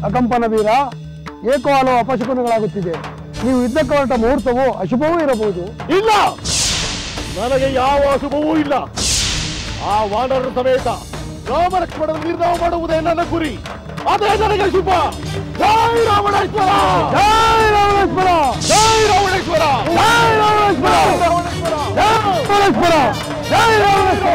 ಅಕಂಪನ ವೀರ, ಏಕೋ ಹಲವು ಅಪಶಕುನಗಳಾಗುತ್ತಿದೆ. ನೀವು ಯುದ್ಧಕ್ಕೆ ಹೊರಟ ಮುಹೂರ್ತವು ಅಶುಭವೂ ಇರಬಹುದು. ಇಲ್ಲ, ನನಗೆ ಯಾವ ಅಶುಭವೂ ಇಲ್ಲ. ಆ ವಾನರ ಸಮೇತ ರಾಮಲಕ್ಷ್ಮಣ ನಿರ್ಣಯ ಮಾಡುವುದೇ ನನ್ನ ಗುರಿ. ಅದೇ ನನಗೆ ಶುಭ. ಜೈ ರಾವಣೇಶ್ವರ, ಜೈ ರಾವಣೇಶ್ವರ, ಜೈ ರಾವಣೇಶ್ವರ, ಜೈ ರಾವಣೇಶ್ವರ, ಜೈ ರಾವಣೇಶ್ವರ, ಜೈ ರಾವಣೇಶ್ವರ.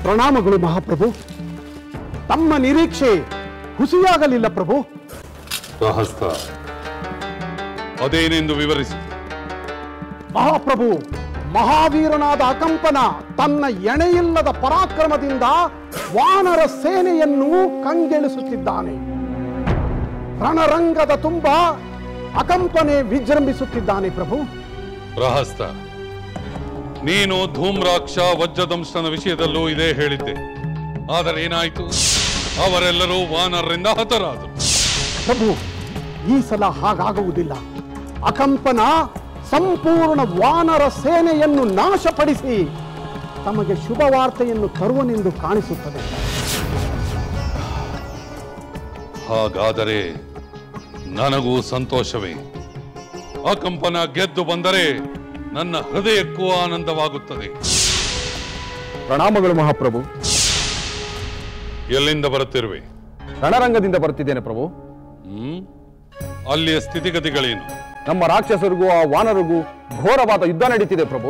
ಪ್ರಣಾಮಗಳು ಮಹಾಪ್ರಭು. ತಮ್ಮ ನಿರೀಕ್ಷೆ ಹುಸಿಯಾಗಲಿಲ್ಲ ಪ್ರಭು. ಸಹಸ್ತ ಅದೇನೆಂದು ವಿವರಿಸಿ. ಮಹಾಪ್ರಭು, ಮಹಾವೀರನಾದ ಅಕಂಪನ ತನ್ನ ಎಣೆಯಿಲ್ಲದ ಪರಾಕ್ರಮದಿಂದ ವಾನರ ಸೇನೆಯನ್ನು ಕಂಗೆಳಿಸುತ್ತಿದ್ದಾನೆ. ರಣರಂಗದ ತುಂಬ ಅಕಂಪನೆ ವಿಜೃಂಭಿಸುತ್ತಿದ್ದಾನೆ ಪ್ರಭು. ಪ್ರಹಸ್ತ, ನೀನು ಧೂಮ್ರಾಕ್ಷ ವಜ್ರದಂಶನ ವಿಷಯದಲ್ಲೂ ಇದೇ ಹೇಳಿದ್ದೆ. ಆದರೆ ಏನಾಯಿತು? ಅವರೆಲ್ಲರೂ ವಾನರರಿಂದ ಹತರಾದರು. ಪ್ರಭು, ಈ ಸಲ ಹಾಗಾಗುವುದಿಲ್ಲ. ಅಕಂಪನ ಸಂಪೂರ್ಣ ವಾನರ ಸೇನೆಯನ್ನು ನಾಶಪಡಿಸಿ ತಮಗೆ ಶುಭ ವಾರ್ತೆಯನ್ನು ತರುವನೆಂದು ಕಾಣಿಸುತ್ತದೆ. ಹಾಗಾದರೆ ನನಗೂ ಸಂತೋಷವೇ. ಅಕಂಪನ ಗೆದ್ದು ಬಂದರೆ ನನ್ನ ಹೃದಯಕ್ಕೂ ಆನಂದವಾಗುತ್ತದೆ. ಪ್ರಣಾಮಗಳು ಮಹಾಪ್ರಭು. ಎಲ್ಲಿಂದ ಬರುತ್ತಿರುವೆ? ರಣರಂಗದಿಂದ ಬರುತ್ತಿದ್ದೇನೆ ಪ್ರಭು. ಅಲ್ಲಿಯ ಸ್ಥಿತಿಗತಿಗಳೇನು? ನಮ್ಮ ರಾಕ್ಷಸರಿಗೂ ಆ ವಾನರಿಗೂ ಘೋರವಾದ ಯುದ್ಧ ನಡೀತಿದೆ ಪ್ರಭು.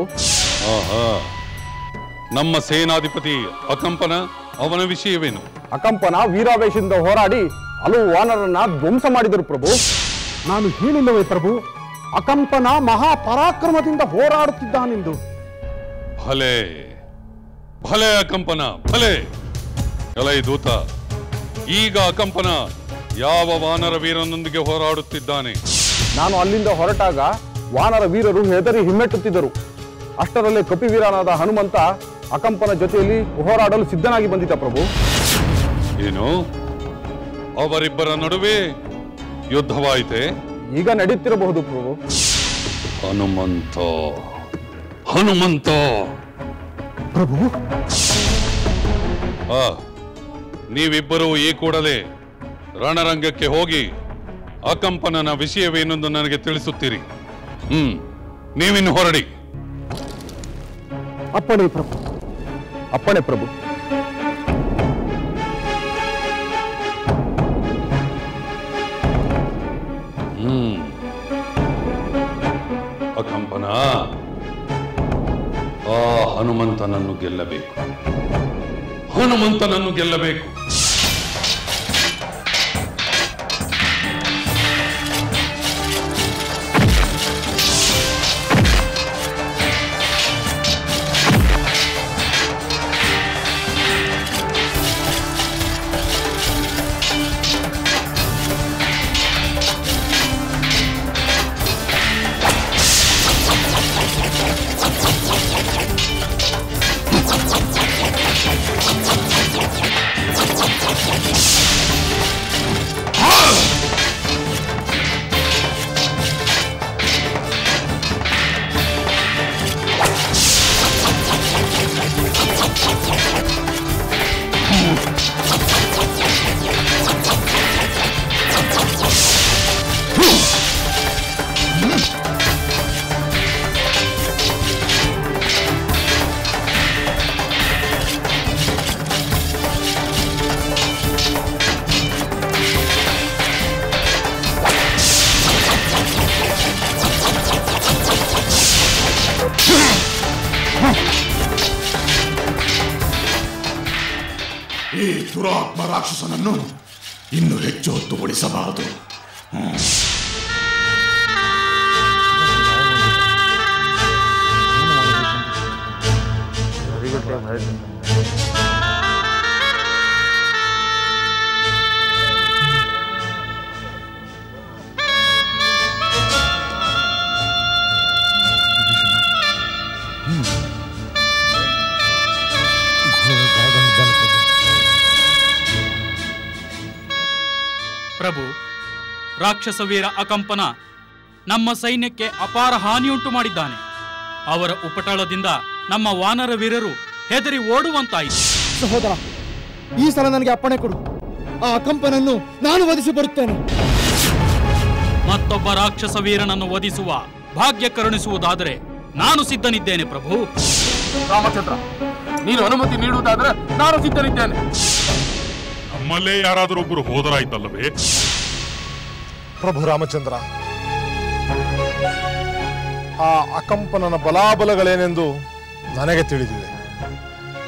ನಮ್ಮ ಸೇನಾಧಿಪತಿ ಅಕಂಪನ, ಅವನ ವಿಷಯವೇನು? ಅಕಂಪನ ವೀರಾವೇಶದಿಂದ ಹೋರಾಡಿ ಹಲವು ವಾನರನ್ನ ಧ್ವಂಸ ಮಾಡಿದರು ಪ್ರಭು. ನಾನು ಹೇಳಿಲ್ಲವೇ ಪ್ರಭು, ಅಕಂಪನ ಮಹಾಪರಾಕ್ರಮದಿಂದ ಹೋರಾಡುತ್ತಿದ್ದಾನೆಂದು. ಭಲೆ ಭಲೆ ಅಕಂಪನ, ಭಲೆ. ಎಲೈ ದೂತ, ಈಗ ಅಕಂಪನ ಯಾವ ವಾನರ ವೀರನೊಂದಿಗೆ ಹೋರಾಡುತ್ತಿದ್ದಾನೆ? ನಾನು ಅಲ್ಲಿಂದ ಹೊರಟಾಗ ವಾನರ ವೀರರು ಹೆದರಿ ಹಿಮ್ಮೆಟ್ಟುತ್ತಿದ್ದರು. ಅಷ್ಟರಲ್ಲೇ ಕಪಿವೀರನಾದ ಹನುಮಂತ ಅಕಂಪನ ಜೊತೆಯಲ್ಲಿ ಹೋರಾಡಲು ಸಿದ್ಧನಾಗಿ ಬಂದಿದ್ದ ಪ್ರಭು. ಏನು, ಅವರಿಬ್ಬರ ನಡುವೆ ಯುದ್ಧವಾಯಿತೆ? ಈಗ ನಡೆಯುತ್ತಿರಬಹುದು ಪ್ರಭು. ಹನುಮಂತ, ಹನುಮಂತ ಪ್ರಭು, ನೀವಿಬ್ಬರೂ ಈ ಕೂಡಲೇ ರಣರಂಗಕ್ಕೆ ಹೋಗಿ ಅಕಂಪನನ ವಿಷಯವೇನೆಂದು ನನಗೆ ತಿಳಿಸುತ್ತೀರಿ. ನೀವಿನ್ನು ಹೊರಡಿ. ಅಪ್ಪಣೆ ಪ್ರಭು. ಅಪ್ಪಣೆ ಪ್ರಭು. ಅಕಂಪನ ಆ ಹನುಮಂತನನ್ನು ಗೆಲ್ಲಬೇಕು, ಹನುಮಂತನನ್ನು ಗೆಲ್ಲಬೇಕು. ಈ ದುರಾತ್ಮ ರಾಕ್ಷಸನನ್ನು ಇನ್ನು ಹೆಚ್ಚು ಹೊತ್ತು ಉಳಿಸಬಾರದು. ಪ್ರಭು, ರಾಕ್ಷಸ ವೀರ ಅಕಂಪನ ನಮ್ಮ ಸೈನ್ಯಕ್ಕೆ ಅಪಾರ ಹಾನಿಯುಂಟು ಮಾಡಿದ್ದಾನೆ. ಅವರ ಉಪಟಳದಿಂದ ನಮ್ಮ ವಾನರ ವೀರರು ಹೆದರಿ ಓಡುವಂತಾಯಿತು. ಸಹೋದರ, ಈ ಸಲ ನನಗೆ ಅಪ್ಪಣೆ ಕೊಡು. ಆ ಅಕಂಪನನ್ನು ನಾನು ವಧಿಸಿ ಬರುತ್ತೇನೆ. ಮತ್ತೊಬ್ಬ ರಾಕ್ಷಸ ವೀರನನ್ನು ವಧಿಸುವ ಭಾಗ್ಯ ಕರುಣಿಸುವುದಾದರೆ ನಾನು ಸಿದ್ಧನಿದ್ದೇನೆ ಪ್ರಭು. ರಾಮಚಂದ್ರ, ನೀನು ಅನುಮತಿ ನೀಡುವುದಾದರೆ ನಾನು ಸಿದ್ಧನಿದ್ದೇನೆ. ನಮ್ಮಲ್ಲೇ ಯಾರಾದರೊಬ್ಬರು ಹೋದರಾಯ್ತಲ್ಲವೇ? ಪ್ರಭು ರಾಮಚಂದ್ರ, ಆ ಅಕಂಪನನ ಬಲಾಬಲಗಳೇನೆಂದು ನನಗೆ ತಿಳಿದಿದೆ.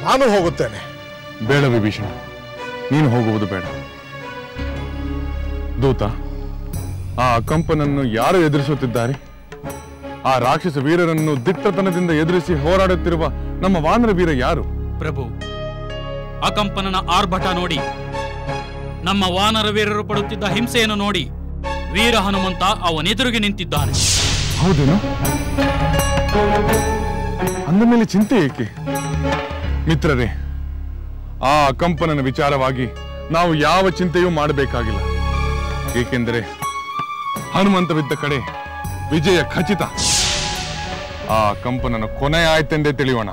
ನಾನು ಹೋಗುತ್ತೇನೆ. ಬೇಡ ವಿಭೀಷಣ, ನೀನು ಹೋಗುವುದು ಬೇಡ. ದೂತ, ಆ ಅಕಂಪನನ್ನು ಯಾರು ಎದುರಿಸುತ್ತಿದ್ದಾರೆ? ಆ ರಾಕ್ಷಸ ವೀರರನ್ನು ದಿಟ್ಟತನದಿಂದ ಎದುರಿಸಿ ಹೋರಾಡುತ್ತಿರುವ ನಮ್ಮ ವಾನರ ವೀರ ಯಾರು? ಪ್ರಭು, ಅಕಂಪನನ ಆರ್ಭಟ ನೋಡಿ, ನಮ್ಮ ವಾನರ ವೀರರು ಪಡುತ್ತಿದ್ದ ಹಿಂಸೆಯನ್ನು ನೋಡಿ ವೀರ ಹನುಮಂತ ಅವನೆದುರಿಗೆ ನಿಂತಿದ್ದಾನೆ. ಹೌದೇನು? ಅಂದ ಮೇಲೆ ಚಿಂತೆ ಏಕೆ? ಮಿತ್ರರೇ, ಆ ಅಕಂಪನನ ವಿಚಾರವಾಗಿ ನಾವು ಯಾವ ಚಿಂತೆಯೂ ಮಾಡಬೇಕಾಗಿಲ್ಲ. ಏಕೆಂದರೆ ಹನುಮಂತವಿದ್ದ ಕಡೆ ವಿಜಯ ಖಚಿತ. ಆ ಅಕಂಪನನ ಕೊನೆ ಆಯ್ತೆಂದೇ ತಿಳಿಯೋಣ.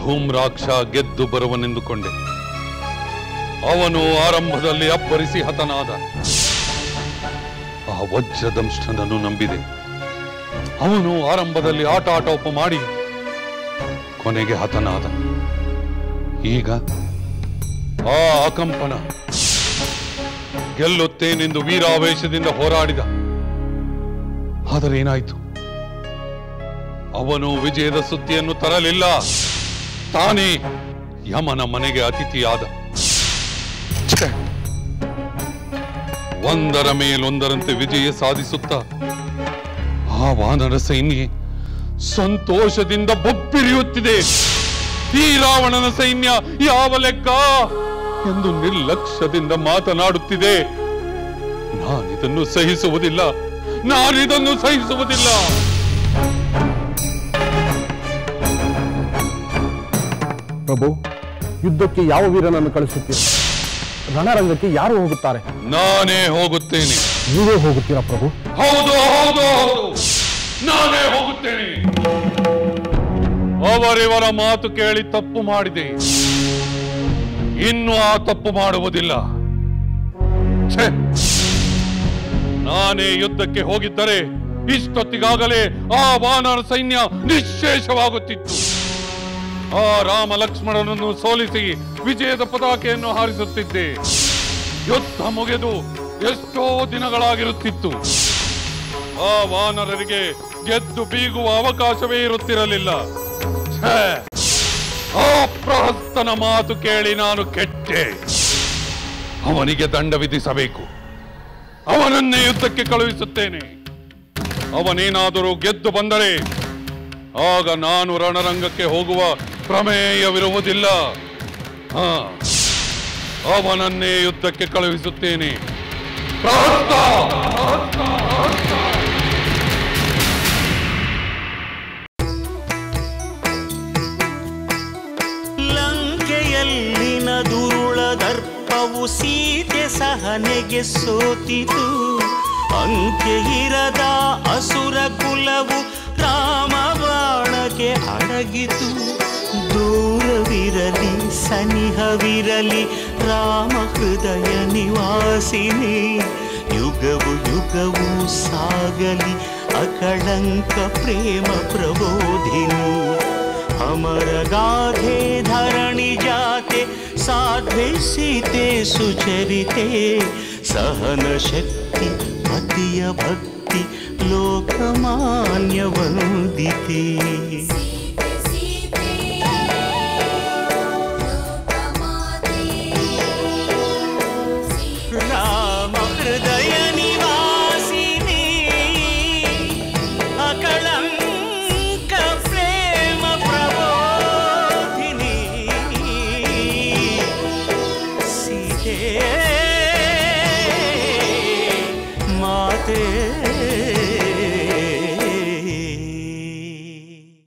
ಧೂಮ್ರಾಕ್ಷ ಗೆದ್ದು ಬರುವನೆಂದುಕೊಂಡೆ. ಅವನು ಆರಂಭದಲ್ಲಿ ಅಬ್ಬರಿಸಿ ಹತನಾದ. ಆ ವಜ್ರದಂಷ್ಟನನ್ನು ನಂಬಿದೆ. ಅವನು ಆರಂಭದಲ್ಲಿ ಆಟೋಪ ಮಾಡಿ ಕೊನೆಗೆ ಹತನಾದ. ಈಗ ಆ ಅಕಂಪನ ಗೆಲ್ಲುತ್ತೇನೆಂದು ವೀರಾವೇಶದಿಂದ ಹೋರಾಡಿದ. ಆದರೆ ಏನಾಯಿತು? ಅವನು ವಿಜಯದ ಸುದ್ದಿಯನ್ನು ತರಲಿಲ್ಲ. ತಾನೇ ಯಮನ ಮನೆಗೆ ಅತಿಥಿಯಾದ. ಒಂದರ ಮೇಲೊಂದರಂತೆ ವಿಜಯ ಸಾಧಿಸುತ್ತಾ ಆ ವಾನರ ಸೈನ್ಯ ಸಂತೋಷದಿಂದ ಬೊಬ್ಬಿರಿಯುತ್ತಿದೆ. ಈ ರಾವಣನ ಸೈನ್ಯ ಯಾವ ಲೆಕ್ಕ ಎಂದು ನಿರ್ಲಕ್ಷ್ಯದಿಂದ ಮಾತನಾಡುತ್ತಿದೆ. ನಾನಿದನ್ನು ಸಹಿಸುವುದಿಲ್ಲ, ನಾನಿದನ್ನು ಸಹಿಸುವುದಿಲ್ಲ. ಪ್ರಭು, ಯುದ್ಧಕ್ಕೆ ಯಾವ ವೀರನನ್ನು ಕಳಿಸುತ್ತೀರ? ರಣರಂಗಕ್ಕೆ ಯಾರು ಹೋಗುತ್ತಾರೆ? ನಾನೇ ಹೋಗುತ್ತೇನೆ. ನೀವೇ ಹೋಗುತ್ತೀರಾ ಪ್ರಭು? ಹೌದು ಹೌದು ಹೌದು, ನಾನೇ ಹೋಗುತ್ತೇನೆ. ಅವರಿವರ ಮಾತು ಕೇಳಿ ತಪ್ಪು ಮಾಡಿದೆ. ಇನ್ನು ಆ ತಪ್ಪು ಮಾಡುವುದಿಲ್ಲ. ನಾನೇ ಯುದ್ಧಕ್ಕೆ ಹೋಗಿದ್ದರೆ ಇಷ್ಟೊತ್ತಿಗಾಗಲೇ ಆ ವಾನರ ಸೈನ್ಯ ನಿಶ್ಶೇಷವಾಗುತ್ತಿತ್ತು. ಆ ರಾಮ ಲಕ್ಷ್ಮಣನನ್ನು ಸೋಲಿಸಿ ವಿಜಯದ ಪತಾಕೆಯನ್ನು ಹಾರಿಸುತ್ತಿದ್ದೆ. ಯುದ್ಧ ಮುಗಿದು ಎಷ್ಟೋ ದಿನಗಳಾಗಿರುತ್ತಿತ್ತು. ಆ ವಾನರರಿಗೆ ಗೆದ್ದು ಬೀಗುವ ಅವಕಾಶವೇ ಇರುತ್ತಿರಲಿಲ್ಲ. ಆ ಪ್ರಹಸ್ತನ ಮಾತು ಕೇಳಿ ನಾನು ಕೆಟ್ಟೆ. ಅವನಿಗೆ ದಂಡ ವಿಧಿಸಬೇಕು. ಅವನನ್ನೇ ಯುದ್ಧಕ್ಕೆ ಕಳುಹಿಸುತ್ತೇನೆ. ಅವನೇನಾದರೂ ಗೆದ್ದು ಬಂದರೆ ಆಗ ನಾನು ರಣರಂಗಕ್ಕೆ ಹೋಗುವ ಪ್ರಮೇಯವಿರುವುದಿಲ್ಲ. ಅವನನ್ನೇ ಯುದ್ಧಕ್ಕೆ ಕಳುಹಿಸುತ್ತೇನೆ. ಲಂಕೆಯಲ್ಲಿನ ದುರುಳ ದರ್ಪವು ಸೀತೆ ಸಹನೆಗೆ ಸೋತಿತು. ಅಂಕೆ ಇರದ ಅಸುರ ಕುಲವು ರಾಮ ಬಾಣಕ್ಕೆ ಅಡಗಿತು. ದೂರವಿರಲಿ ಸನಿಹವಿರಲಿ ರಾಮ ಹೃದಯ ನಿವಾಸಿನಿ. ಯುಗವು ಯುಗವು ಸಾಗಲಿ ಅಕಳಂಕ ಪ್ರೇಮ ಪ್ರಬೋಧಿನಿ. ಅಮರ ಗಾಧೆ ಧರಣಿ ಜಾತೆ ಸಾಧ್ವೆ ಸೀತೆ ಸುಚರಿತೆ. ಸಹನ ಶಕ್ತಿ ಪತಿಯ ಭಕ್ತಿ ಲೋಕಮಾನ್ಯ ವಂದಿತೆ. ರಾಮ ಹೃದಯ ನಿವಾಸಿನಿ ಅಕಳಂಕ ಪ್ರೇಮ ಪ್ರಬೋಧಿನಿ. ಸೀತೆ